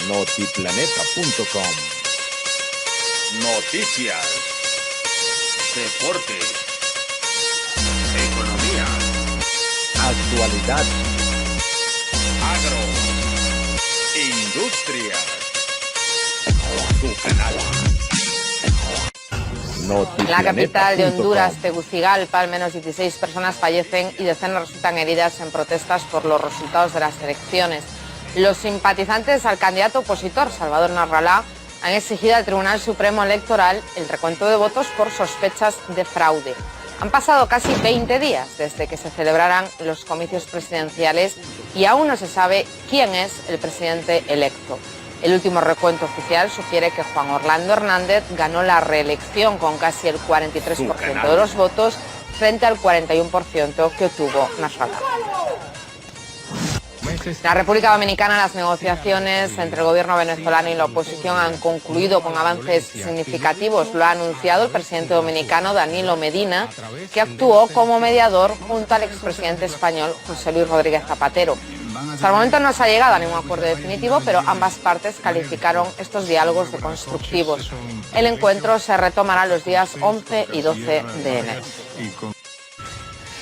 Notiplaneta.com. Noticias, deportes, economía, actualidad, agro, industria. Tu canal. En la capital de Honduras, Tegucigalpa, al menos 16 personas fallecen y decenas resultan heridas en protestas por los resultados de las elecciones. Los simpatizantes al candidato opositor, Salvador Narralá, han exigido al Tribunal Supremo Electoral el recuento de votos por sospechas de fraude. Han pasado casi 20 días desde que se celebraran los comicios presidenciales y aún no se sabe quién es el presidente electo. El último recuento oficial sugiere que Juan Orlando Hernández ganó la reelección con casi el 43% de los votos frente al 41% que obtuvo Nasrallah. En la República Dominicana, las negociaciones entre el gobierno venezolano y la oposición han concluido con avances significativos. Lo ha anunciado el presidente dominicano Danilo Medina, que actuó como mediador junto al expresidente español José Luis Rodríguez Zapatero. Hasta el momento no se ha llegado a ningún acuerdo definitivo, pero ambas partes calificaron estos diálogos de constructivos. El encuentro se retomará los días 11 y 12 de enero.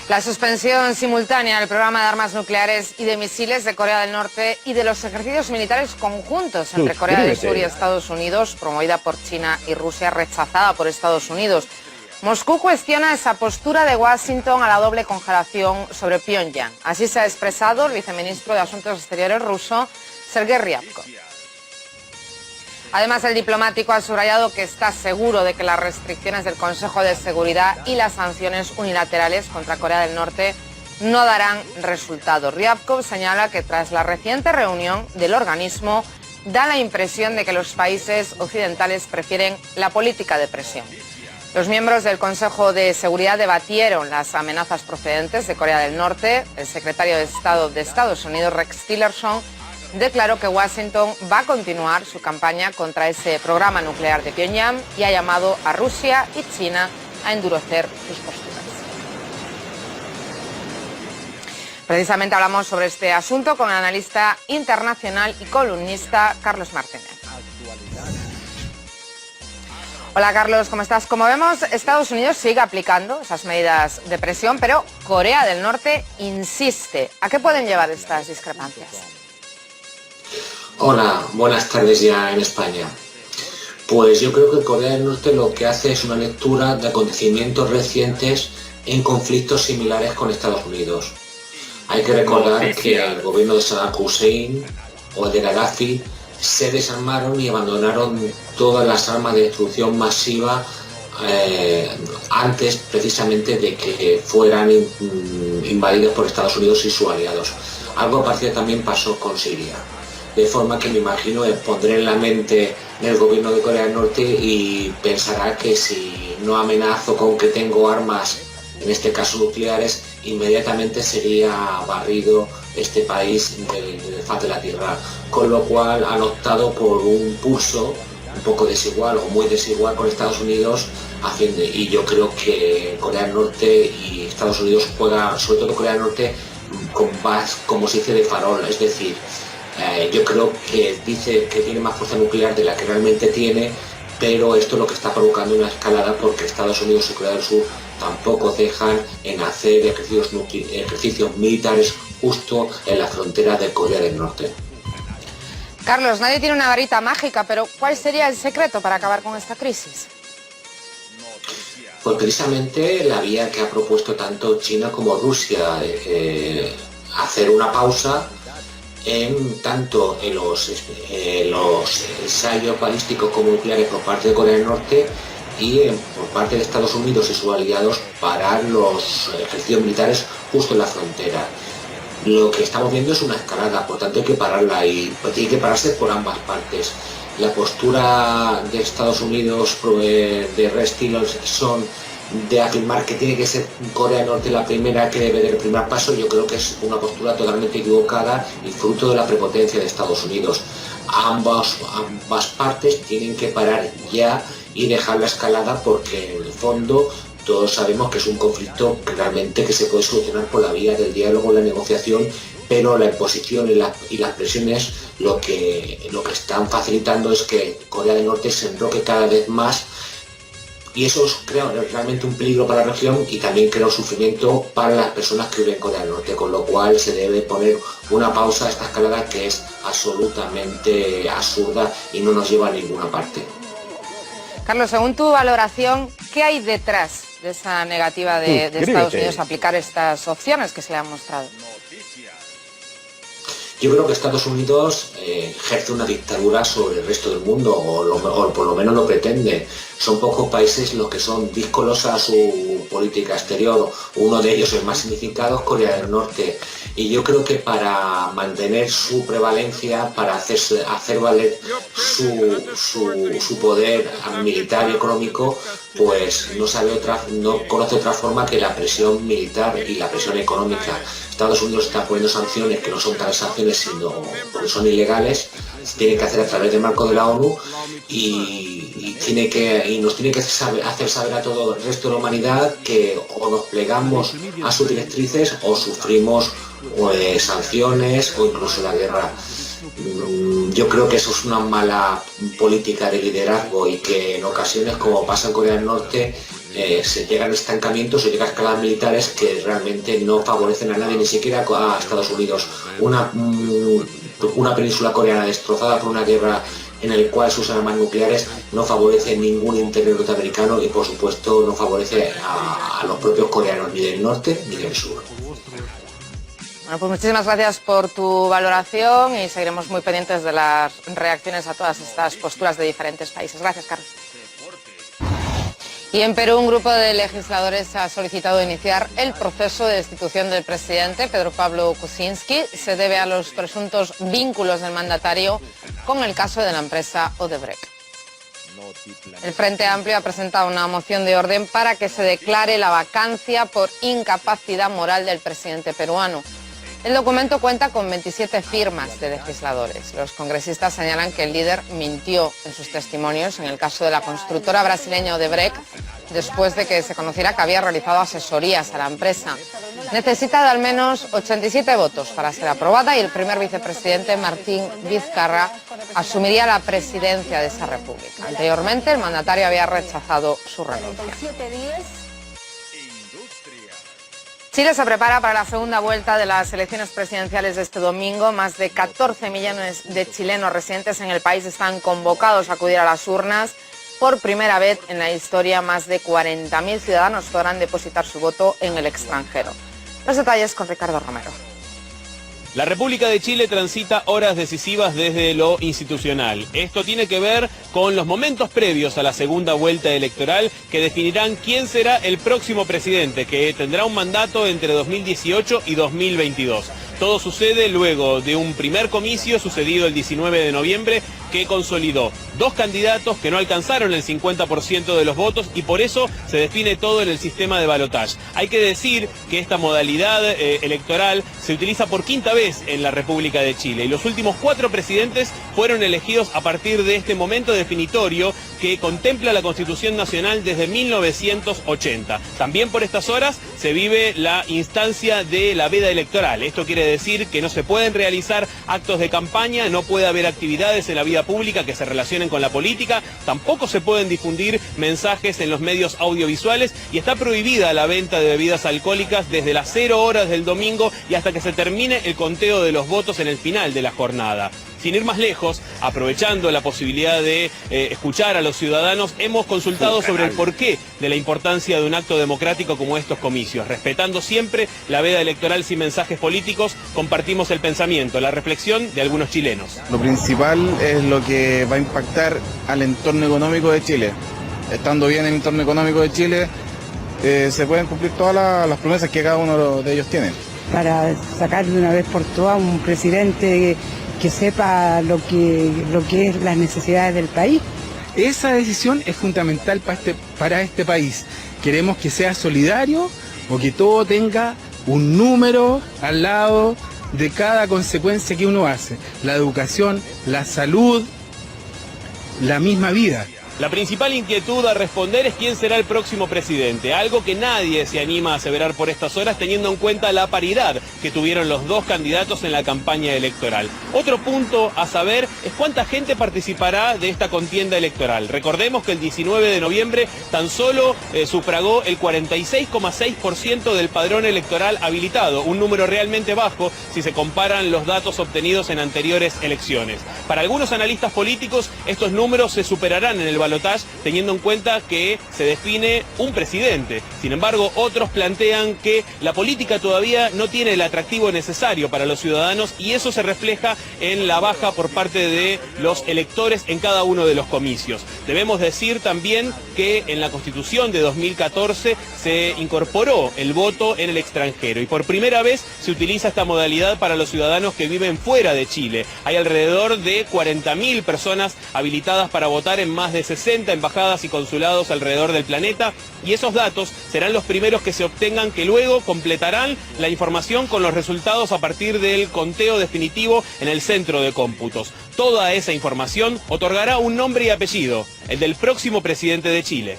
La suspensión simultánea del programa de armas nucleares y de misiles de Corea del Norte y de los ejercicios militares conjuntos entre Corea del Sur y Estados Unidos, promovida por China y Rusia, rechazada por Estados Unidos. Moscú cuestiona esa postura de Washington a la doble congelación sobre Pyongyang. Así se ha expresado el viceministro de Asuntos Exteriores ruso, Sergei Ryabkov. Además, el diplomático ha subrayado que está seguro de que las restricciones del Consejo de Seguridad y las sanciones unilaterales contra Corea del Norte no darán resultado. Ryabkov señala que tras la reciente reunión del organismo da la impresión de que los países occidentales prefieren la política de presión. Los miembros del Consejo de Seguridad debatieron las amenazas procedentes de Corea del Norte. El secretario de Estado de Estados Unidos, Rex Tillerson, declaró que Washington va a continuar su campaña contra ese programa nuclear de Pyongyang y ha llamado a Rusia y China a endurecer sus posturas. Precisamente hablamos sobre este asunto con el analista internacional y columnista Carlos Martínez. Hola Carlos, ¿cómo estás? Como vemos, Estados Unidos sigue aplicando esas medidas de presión, pero Corea del Norte insiste. ¿A qué pueden llevar estas discrepancias? Hola, buenas tardes ya en España. Pues yo creo que Corea del Norte lo que hace es una lectura de acontecimientos recientes en conflictos similares con Estados Unidos. Hay que recordar que el gobierno de Saddam Hussein o el de Gaddafi se desarmaron y abandonaron todas las armas de destrucción masiva antes precisamente de que fueran invadidos por Estados Unidos y sus aliados. Algo parecido también pasó con Siria. De forma que me imagino pondré en la mente del gobierno de Corea del Norte y pensará que si no amenazo con que tengo armas, en este caso nucleares, inmediatamente sería barrido este país de faz de la tierra. Con lo cual han optado por un pulso un poco desigual o muy desigual con Estados Unidos, y yo creo que Corea del Norte y Estados Unidos juegan, sobre todo Corea del Norte, como se dice, de farol, es decir, yo creo que dice que tiene más fuerza nuclear de la que realmente tiene, pero esto es lo que está provocando una escalada porque Estados Unidos y Corea del Sur tampoco dejan en hacer ejercicios militares justo en la frontera de Corea del Norte. Carlos, nadie tiene una varita mágica, pero ¿cuál sería el secreto para acabar con esta crisis? Pues precisamente la vía que ha propuesto tanto China como Rusia, hacer una pausa tanto en los ensayos balísticos como nucleares por parte de Corea del Norte y por parte de Estados Unidos y sus aliados parar los ejercicios militares justo en la frontera. Lo que estamos viendo es una escalada, por tanto hay que pararla y tiene que pararse por ambas partes. La postura de Estados Unidos de Rex Tillerson de afirmar que tiene que ser Corea del Norte la primera que debe dar el primer paso, yo creo que es una postura totalmente equivocada y fruto de la prepotencia de Estados Unidos. Ambas partes tienen que parar ya y dejar la escalada porque en el fondo todos sabemos que es un conflicto realmente que se puede solucionar por la vía del diálogo, la negociación pero la imposición y las presiones lo que están facilitando es que Corea del Norte se enroque cada vez más, y eso crea realmente un peligro para la región y también crea un sufrimiento para las personas que viven en Corea del Norte, con lo cual se debe poner una pausa a esta escalada que es absolutamente absurda y no nos lleva a ninguna parte. Carlos, según tu valoración, ¿qué hay detrás de esa negativa de Estados Unidos a aplicar estas opciones que se le han mostrado? Yo creo que Estados Unidos ejerce una dictadura sobre el resto del mundo, o por lo menos lo pretende. Son pocos países los que son díscolos a su política exterior. Uno de ellos, el más significado, es Corea del Norte. Y yo creo que para mantener su prevalencia, para hacer valer su poder militar y económico, pues no conoce otra forma que la presión militar y la presión económica. Estados Unidos está poniendo sanciones que no son tales sanciones, sino porque son ilegales, se tiene que hacer a través del marco de la ONU y nos tiene que hacer saber a todo el resto de la humanidad que o nos plegamos a sus directrices o sufrimos sanciones o incluso la guerra. Yo creo que eso es una mala política de liderazgo y que en ocasiones, como pasa en Corea del Norte, se llegan estancamientos, se llegan a escalas militares que realmente no favorecen a nadie, ni siquiera a Estados Unidos. Una península coreana destrozada por una guerra en la cual se usan armas nucleares no favorece ningún interés norteamericano y por supuesto no favorece a los propios coreanos, ni del norte ni del sur. Bueno, pues muchísimas gracias por tu valoración y seguiremos muy pendientes de las reacciones a todas estas posturas de diferentes países. Gracias, Carlos. Y en Perú, un grupo de legisladores ha solicitado iniciar el proceso de destitución del presidente, Pedro Pablo Kuczynski. Se debe a los presuntos vínculos del mandatario con el caso de la empresa Odebrecht. El Frente Amplio ha presentado una moción de orden para que se declare la vacancia por incapacidad moral del presidente peruano. El documento cuenta con 27 firmas de legisladores. Los congresistas señalan que el líder mintió en sus testimonios en el caso de la constructora brasileña Odebrecht, después de que se conociera que había realizado asesorías a la empresa. Necesita de al menos 87 votos para ser aprobada y el primer vicepresidente, Martín Vizcarra, asumiría la presidencia de esa república. Anteriormente, el mandatario había rechazado su renuncia. Chile se prepara para la segunda vuelta de las elecciones presidenciales de este domingo. Más de 14 millones de chilenos residentes en el país están convocados a acudir a las urnas. Por primera vez en la historia, más de 40.000 ciudadanos podrán depositar su voto en el extranjero. Los detalles con Ricardo Romero. La República de Chile transita horas decisivas desde lo institucional. Esto tiene que ver con los momentos previos a la segunda vuelta electoral que definirán quién será el próximo presidente, que tendrá un mandato entre 2018 y 2022. Todo sucede luego de un primer comicio sucedido el 19 de noviembre que consolidó dos candidatos que no alcanzaron el 50% de los votos y por eso se define todo en el sistema de balotaje. Hay que decir que esta modalidad electoral se utiliza por quinta vez en la República de Chile y los últimos 4 presidentes fueron elegidos a partir de este momento definitorio que contempla la Constitución Nacional desde 1980. También por estas horas se vive la instancia de la veda electoral. Esto quiere decir que no se pueden realizar actos de campaña, no puede haber actividades en la vida pública que se relacionen con la política, tampoco se pueden difundir mensajes en los medios audiovisuales y está prohibida la venta de bebidas alcohólicas desde las 0 horas del domingo y hasta que se termine el conteo de los votos en el final de la jornada. Sin ir más lejos, aprovechando la posibilidad de escuchar a los ciudadanos, hemos consultado sobre el porqué de la importancia de un acto democrático como estos comicios. Respetando siempre la veda electoral sin mensajes políticos, compartimos el pensamiento, la reflexión de algunos chilenos. Lo principal es lo que va a impactar al entorno económico de Chile. Estando bien en el entorno económico de Chile, se pueden cumplir todas las promesas que cada uno de ellos tiene. Para sacar de una vez por todas un presidente que sepa lo que es las necesidades del país. Esa decisión es fundamental para este país. Queremos que sea solidario o que todo tenga un número al lado de cada consecuencia que uno hace. La educación, la salud, la misma vida. La principal inquietud a responder es quién será el próximo presidente, algo que nadie se anima a aseverar por estas horas teniendo en cuenta la paridad que tuvieron los dos candidatos en la campaña electoral. Otro punto a saber es cuánta gente participará de esta contienda electoral. Recordemos que el 19 de noviembre tan solo sufragó el 46,6% del padrón electoral habilitado, un número realmente bajo si se comparan los datos obtenidos en anteriores elecciones. Para algunos analistas políticos estos números se superarán en el balotaje teniendo en cuenta que se define un presidente. Sin embargo, otros plantean que la política todavía no tiene el atractivo necesario para los ciudadanos y eso se refleja en la baja por parte de los electores en cada uno de los comicios. Debemos decir también que en la Constitución de 2014 se incorporó el voto en el extranjero y por primera vez se utiliza esta modalidad para los ciudadanos que viven fuera de Chile. Hay alrededor de 40.000 personas habilitadas para votar en más de 60 embajadas y consulados alrededor del planeta y esos datos serán los primeros que se obtengan, que luego completarán la información con los resultados a partir del conteo definitivo en el centro de cómputos. Toda esa información otorgará un nombre y apellido, el del próximo presidente de Chile.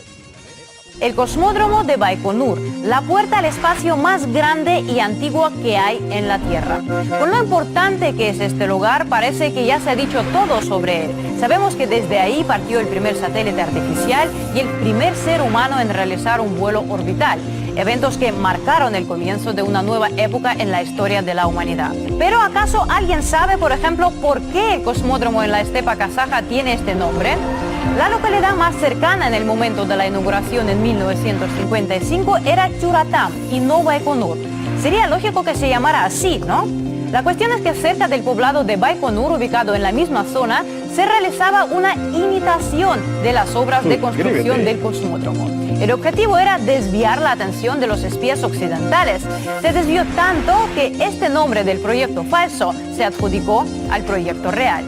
El cosmódromo de Baikonur, la puerta al espacio más grande y antigua que hay en la Tierra. Con lo importante que es este lugar, parece que ya se ha dicho todo sobre él. Sabemos que desde ahí partió el primer satélite artificial y el primer ser humano en realizar un vuelo orbital. Eventos que marcaron el comienzo de una nueva época en la historia de la humanidad. Pero ¿acaso alguien sabe, por ejemplo, por qué el cosmódromo en la estepa kazaja tiene este nombre? La localidad más cercana en el momento de la inauguración en 1955 era Churatam y no Baikonur. Sería lógico que se llamara así, ¿no? La cuestión es que cerca del poblado de Baikonur, ubicado en la misma zona, se realizaba una imitación de las obras de construcción del cosmódromo. El objetivo era desviar la atención de los espías occidentales. Se desvió tanto que este nombre del proyecto falso se adjudicó al proyecto real.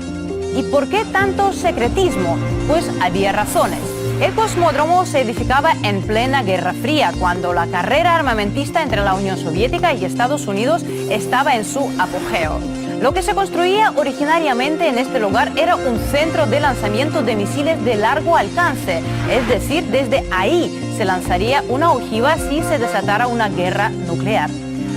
¿Y por qué tanto secretismo? Pues había razones. El cosmódromo se edificaba en plena Guerra Fría, cuando la carrera armamentista entre la Unión Soviética y Estados Unidos estaba en su apogeo. Lo que se construía originariamente en este lugar era un centro de lanzamiento de misiles de largo alcance, es decir, desde ahí se lanzaría una ojiva si se desatara una guerra nuclear.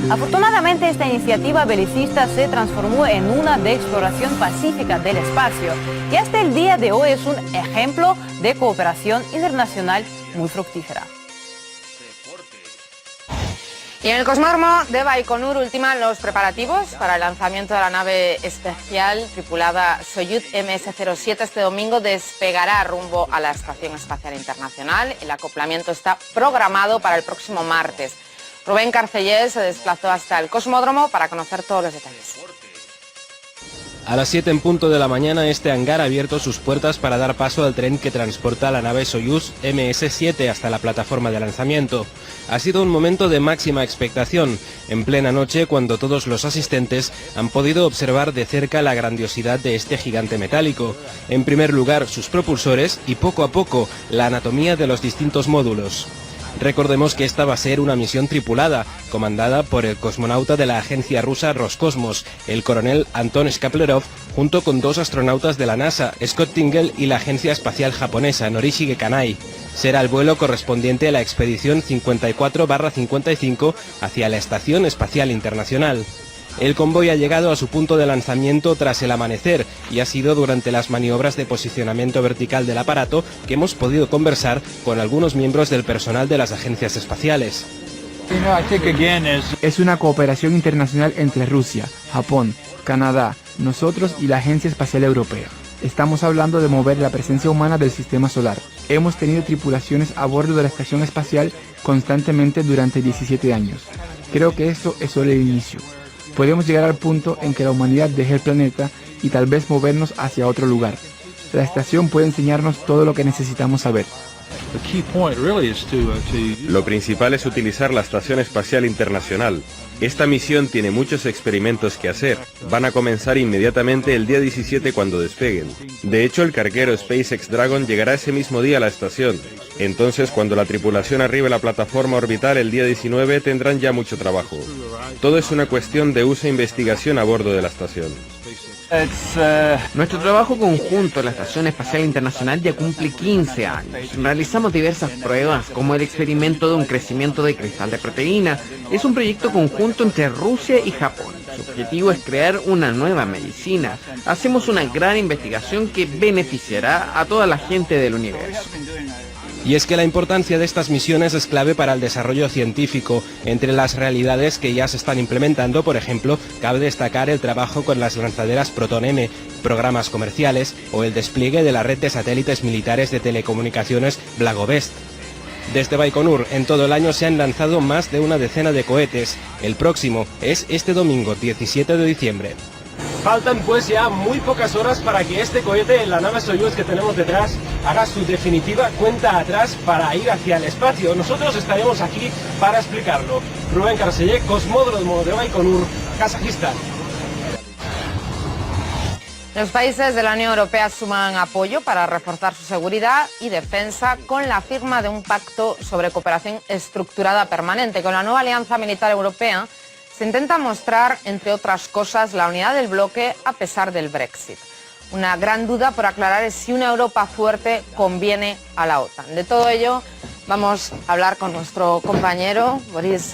Afortunadamente, esta iniciativa belicista se transformó en una de exploración pacífica del espacio y hasta el día de hoy es un ejemplo de cooperación internacional muy fructífera. Y en el cosmódromo de Baikonur ultiman los preparativos para el lanzamiento de la nave espacial tripulada Soyuz MS-07. Este domingo despegará rumbo a la Estación Espacial Internacional. El acoplamiento está programado para el próximo martes. Rubén Carcellés se desplazó hasta el cosmódromo para conocer todos los detalles. A las 7 en punto de la mañana, este hangar ha abierto sus puertas para dar paso al tren que transporta la nave Soyuz MS-7 hasta la plataforma de lanzamiento. Ha sido un momento de máxima expectación, en plena noche cuando todos los asistentes han podido observar de cerca la grandiosidad de este gigante metálico. En primer lugar, sus propulsores y poco a poco la anatomía de los distintos módulos. Recordemos que esta va a ser una misión tripulada, comandada por el cosmonauta de la agencia rusa Roscosmos, el coronel Anton Skaplerov, junto con dos astronautas de la NASA, Scott Tingle, y la agencia espacial japonesa, Norishige Kanai. Será el vuelo correspondiente a la expedición 54/55 hacia la Estación Espacial Internacional. El convoy ha llegado a su punto de lanzamiento tras el amanecer y ha sido durante las maniobras de posicionamiento vertical del aparato que hemos podido conversar con algunos miembros del personal de las agencias espaciales. Es una cooperación internacional entre Rusia, Japón, Canadá, nosotros y la Agencia Espacial Europea. Estamos hablando de mover la presencia humana del sistema solar. Hemos tenido tripulaciones a bordo de la estación espacial constantemente durante 17 años. Creo que esto es solo el inicio. Podemos llegar al punto en que la humanidad deje el planeta y tal vez movernos hacia otro lugar. La estación puede enseñarnos todo lo que necesitamos saber. Lo principal es utilizar la Estación Espacial Internacional. Esta misión tiene muchos experimentos que hacer. Van a comenzar inmediatamente el día 17 cuando despeguen. De hecho, el carguero SpaceX Dragon llegará ese mismo día a la estación. Entonces, cuando la tripulación arribe a la plataforma orbital el día 19, tendrán ya mucho trabajo. Todo es una cuestión de uso e investigación a bordo de la estación. Nuestro trabajo conjunto en la Estación Espacial Internacional ya cumple 15 años. Realizamos diversas pruebas, como el experimento de un crecimiento de cristal de proteína. Es un proyecto conjunto entre Rusia y Japón. Su objetivo es crear una nueva medicina. Hacemos una gran investigación que beneficiará a toda la gente del universo. Y es que la importancia de estas misiones es clave para el desarrollo científico. Entre las realidades que ya se están implementando, por ejemplo, cabe destacar el trabajo con las lanzaderas Proton-M, programas comerciales o el despliegue de la red de satélites militares de telecomunicaciones Blagovest. Desde Baikonur, en todo el año se han lanzado más de una decena de cohetes. El próximo es este domingo, 17 de diciembre. Faltan pues ya muy pocas horas para que este cohete, la nave Soyuz que tenemos detrás, haga su definitiva cuenta atrás para ir hacia el espacio. Nosotros estaremos aquí para explicarlo. Rubén Carceller, Cosmódromo de Baikonur, Kazajistán. Los países de la Unión Europea suman apoyo para reforzar su seguridad y defensa con la firma de un pacto sobre cooperación estructurada permanente. Con la nueva alianza militar europea se intenta mostrar, entre otras cosas, la unidad del bloque a pesar del Brexit. Una gran duda por aclarar es si una Europa fuerte conviene a la OTAN. De todo ello vamos a hablar con nuestro compañero Boris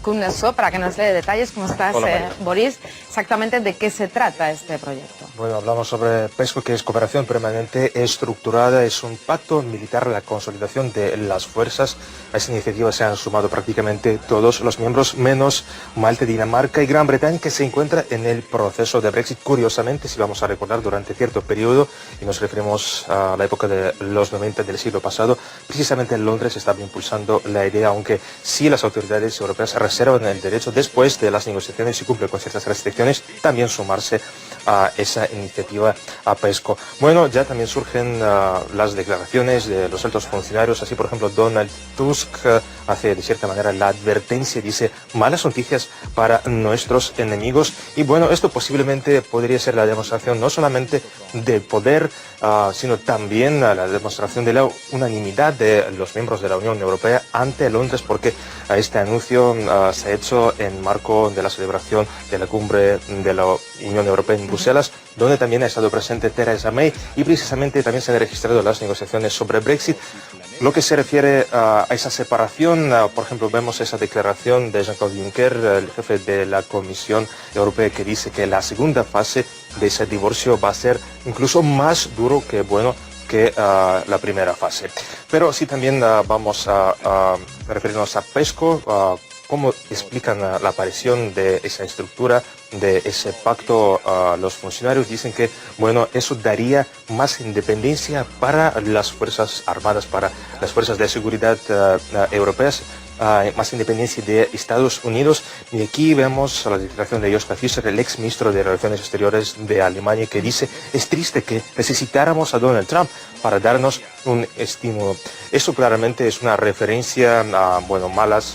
Kuznetsov para que nos dé detalles. ¿Cómo estás, Boris? Exactamente de qué se trata este proyecto. Bueno, hablamos sobre PESCO, que es cooperación permanente estructurada. Es un pacto militar, la consolidación de las fuerzas. A esta iniciativa se han sumado prácticamente todos los miembros, menos Malta, Dinamarca y Gran Bretaña, que se encuentra en el proceso de Brexit. Curiosamente, si vamos a recordar, durante cierto periodo, y nos referimos a la época de los 90 del siglo pasado, precisamente en Londres se estaba impulsando la idea, aunque sí las autoridades europeas reservan el derecho, después de las negociaciones y cumple con ciertas restricciones, también sumarse a esa iniciativa a PESCO. Bueno, ya también surgen las declaraciones de los altos funcionarios, así por ejemplo Donald Tusk hace de cierta manera la advertencia, dice malas noticias para nuestros enemigos, y bueno, esto posiblemente podría ser la demostración no solamente del poder, sino también la demostración de la unanimidad de los miembros de la Unión Europea ante Londres, porque este anuncio se ha hecho en marco de la celebración de la cumbre de la Unión Europea en Bruselas, donde también ha estado presente Theresa May, y precisamente también se han registrado las negociaciones sobre Brexit. Lo que se refiere a esa separación, por ejemplo, vemos esa declaración de Jean-Claude Juncker, el jefe de la Comisión Europea, que dice que la segunda fase de ese divorcio va a ser incluso más duro que la primera fase. Pero sí también vamos a referirnos a PESCO, cómo explican la aparición de esa estructura, de ese pacto. Los funcionarios dicen que, bueno, eso daría más independencia para las Fuerzas Armadas, para las Fuerzas de Seguridad europeas, más independencia de Estados Unidos. Y aquí vemos la declaración de Joschka Fischer, el ex ministro de Relaciones Exteriores de Alemania, que dice: es triste que necesitáramos a Donald Trump para darnos un estímulo. Eso claramente es una referencia a, bueno, malas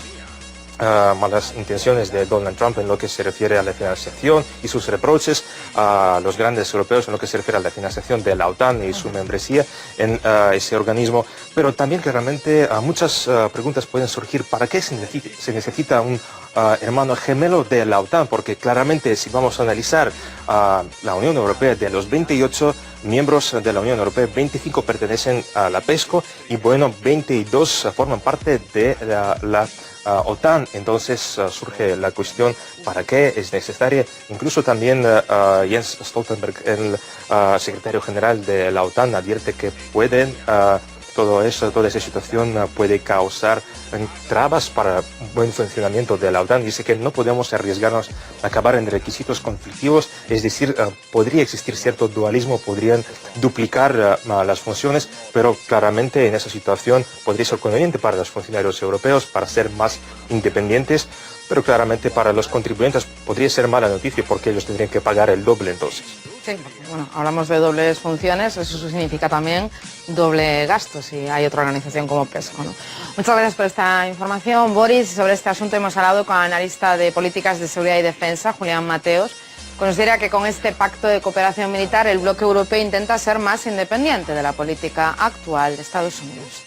intenciones de Donald Trump en lo que se refiere a la financiación y sus reproches a los grandes europeos en lo que se refiere a la financiación de la OTAN y su membresía en ese organismo. Pero también claramente muchas preguntas pueden surgir. ¿Para qué se necesita un hermano gemelo de la OTAN? Porque claramente, si vamos a analizar la Unión Europea, de los 28 miembros de la Unión Europea, 25 pertenecen a la PESCO y bueno, 22 forman parte de la OTAN. Entonces surge la cuestión: ¿para qué es necesaria? Incluso también Jens Stoltenberg, el secretario general de la OTAN, advierte que toda esa situación puede causar trabas para un buen funcionamiento de la OTAN. Dice que no podemos arriesgarnos a acabar en requisitos conflictivos, es decir, podría existir cierto dualismo, podrían duplicar las funciones, pero claramente en esa situación podría ser conveniente para los funcionarios europeos para ser más independientes, pero claramente para los contribuyentes podría ser mala noticia, porque ellos tendrían que pagar el doble entonces. Sí, bueno, hablamos de dobles funciones, eso significa también doble gasto si hay otra organización como PESCO, ¿no? Muchas gracias por esta información, Boris. Sobre este asunto hemos hablado con el analista de políticas de seguridad y defensa, Julián Mateos. Considera que con este pacto de cooperación militar el bloque europeo intenta ser más independiente de la política actual de Estados Unidos.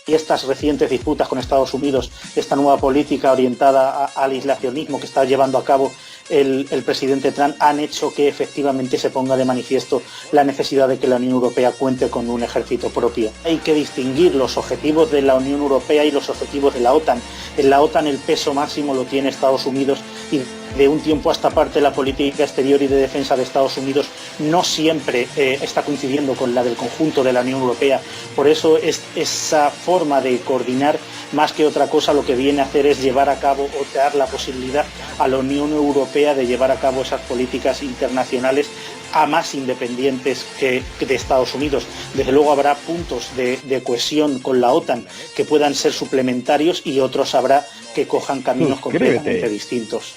Y estas recientes disputas con Estados Unidos, esta nueva política orientada al aislacionismo que está llevando a cabo el presidente Trump han hecho que efectivamente se ponga de manifiesto la necesidad de que la Unión Europea cuente con un ejército propio. Hay que distinguir los objetivos de la Unión Europea y los objetivos de la OTAN. En la OTAN el peso máximo lo tiene Estados Unidos y de un tiempo a esta parte la política exterior y de defensa de Estados Unidos no siempre está coincidiendo con la del conjunto de la Unión Europea. Por eso esa forma de coordinar, más que otra cosa, lo que viene a hacer es llevar a cabo o dar la posibilidad a la Unión Europea de llevar a cabo esas políticas internacionales a más independientes que de Estados Unidos. Desde luego habrá puntos de cohesión con la OTAN que puedan ser suplementarios y otros habrá que cojan caminos completamente distintos.